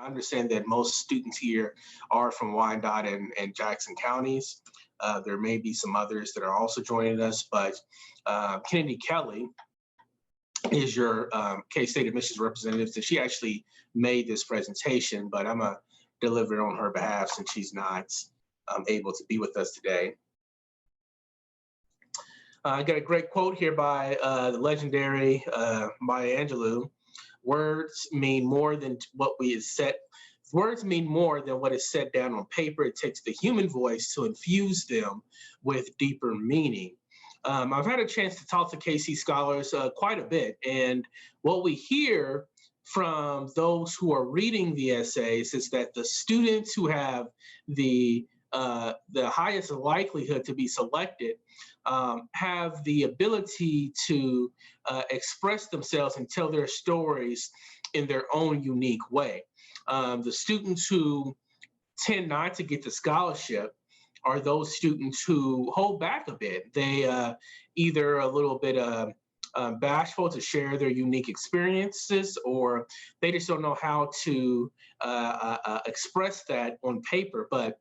understand that most students here are from Wyandotte and Jackson counties. There may be some others that are also joining us, but Kennedy Kelly is your K-State admissions representative. So she actually made this presentation, but I'm going to deliver it on her behalf since she's not able to be with us today. I got a great quote here by the legendary Maya Angelou. Words mean more than what Words mean more than what is set down on paper. It takes the human voice to infuse them with deeper meaning. I've had a chance to talk to KC scholars quite a bit, and what we hear from those who are reading the essays is that the students who have the highest likelihood to be selected have the ability to express themselves and tell their stories in their own unique way. The students who tend not to get the scholarship are those students who hold back a bit. They either a little bit bashful to share their unique experiences, or they just don't know how to express that on paper. But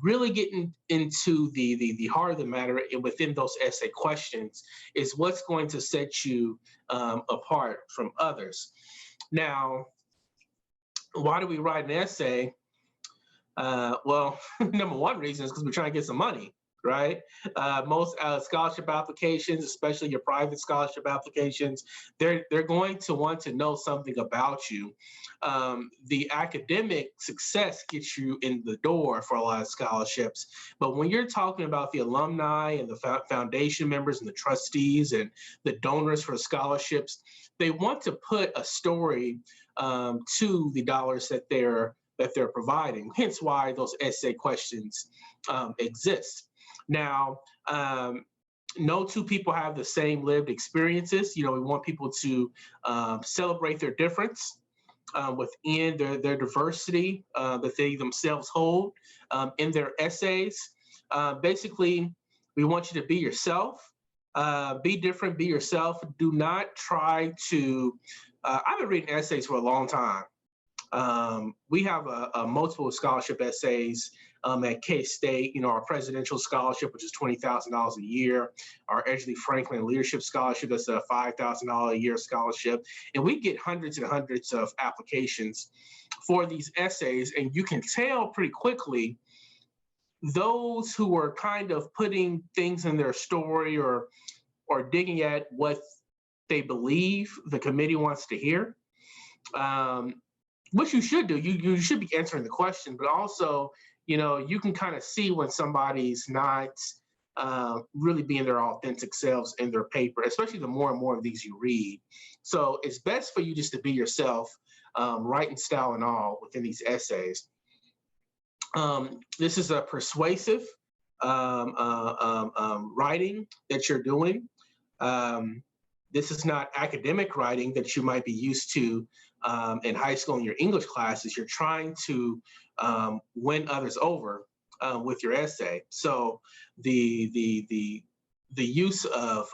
really getting into the heart of the matter within those essay questions is what's going to set you apart from others. Now, why do we write an essay? Well, number one reason is because we're trying to get some money, right? Most scholarship applications, especially your private scholarship applications, they're going to want to know something about you. The academic success gets you in the door for a lot of scholarships, but when you're talking about the alumni and the foundation members and the trustees and the donors for scholarships, they want to put a story to the dollars that they're providing, hence why those essay questions exist. Now, no two people have the same lived experiences. You know, we want people to celebrate their difference within their diversity that they themselves hold in their essays. Basically, we want you to be yourself, be different, be yourself. Do not try to, I've been reading essays for a long time. We have a multiple scholarship essays at K-State. You know, our presidential scholarship, which is $20,000 a year, our Edgley Franklin Leadership Scholarship, that's a $5,000 a year scholarship, and we get hundreds and hundreds of applications for these essays, and you can tell pretty quickly those who are kind of putting things in their story or digging at what they believe the committee wants to hear. What you should do, you should be answering the question, but also, you know, you can kind of see when somebody's not really being their authentic selves in their paper, especially the more and more of these you read. So it's best for you just to be yourself, writing style and all within these essays. This is a persuasive writing that you're doing. This is not academic writing that you might be used to in high school in your English classes. You're trying to win others over with your essay. So the use of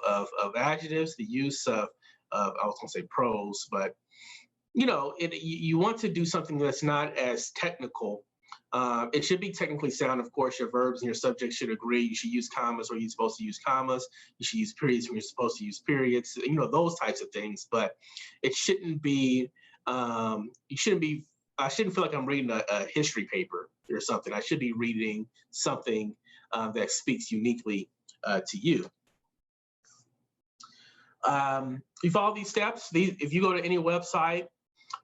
adjectives, the use of I was going to say prose, but you know, you want to do something that's not as technical. It should be technically sound. Of course, your verbs and your subjects should agree. You should use commas where you're supposed to use commas. You should use periods when you're supposed to use periods. You know, those types of things. But it shouldn't be. I shouldn't feel like I'm reading a history paper or something. I should be reading something that speaks uniquely to you. You follow these steps. If you go to any website,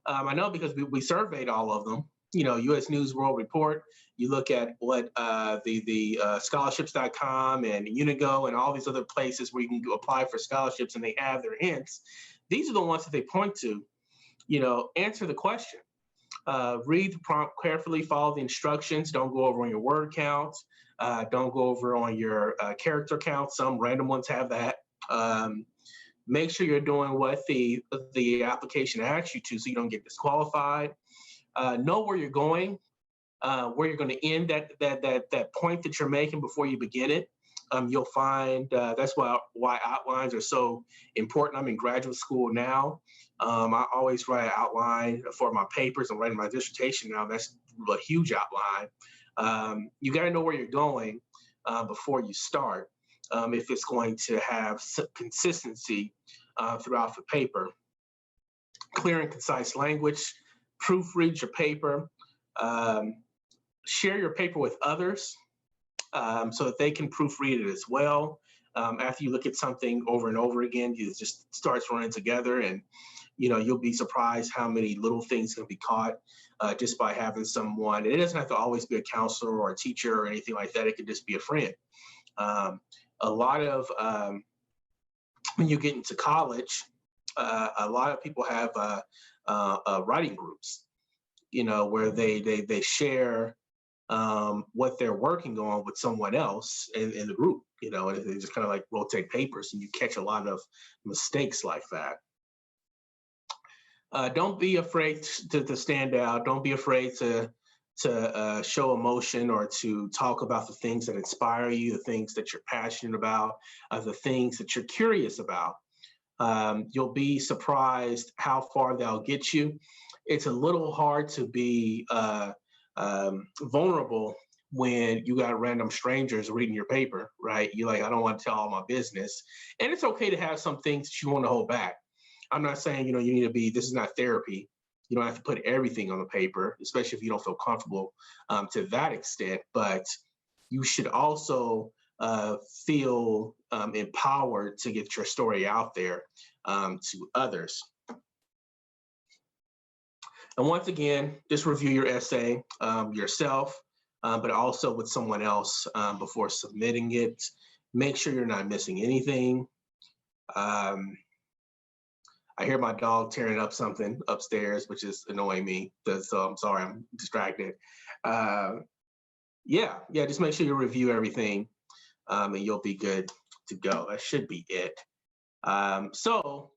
I know because we surveyed all of them. You know, U.S. News World Report, you look at what the scholarships.com and Unigo and all these other places where you can apply for scholarships and they have their hints. These are the ones that they point to. You know, answer the question. Read the prompt carefully, follow the instructions. Don't go over on your word count. Don't go over on your character count. Some random ones have that. Make sure you're doing what the application asks you to so you don't get disqualified. Know where you're going, where you're going to end that point that you're making before you begin it. You'll find that's why outlines are so important. I'm in graduate school now. I always write an outline for my papers. I'm writing my dissertation now. That's a huge outline. You got to know where you're going before you start, if it's going to have consistency throughout the paper. Clear and concise language, proofread your paper, share your paper with others so that they can proofread it as well. After you look at something over and over again, it just starts running together, and you'll be surprised how many little things can be caught just by having someone. And it doesn't have to always be a counselor or a teacher or anything like that. It could just be a friend. A lot of when you get into college, a lot of people have writing groups, where they share what they're working on with someone else in the group, and they just kind of like rotate papers, and you catch a lot of mistakes like that. Don't be afraid to stand out. Don't be afraid to show emotion or to talk about the things that inspire you, the things that you're passionate about, the things that you're curious about. You'll be surprised how far they'll get you. It's a little hard to be vulnerable when you got random strangers reading your paper, right? You're like, I don't want to tell all my business. And it's okay to have some things that you want to hold back. I'm not saying, you need to be, this is not therapy. You don't have to put everything on the paper, especially if you don't feel comfortable to that extent. But you should also feel empowered to get your story out there to others. And once again, just review your essay yourself, but also with someone else before submitting it. Make sure you're not missing anything. I hear my dog tearing up something upstairs, which is annoying me. So I'm sorry, I'm distracted. Yeah, just make sure you review everything and you'll be good to go. That should be it. So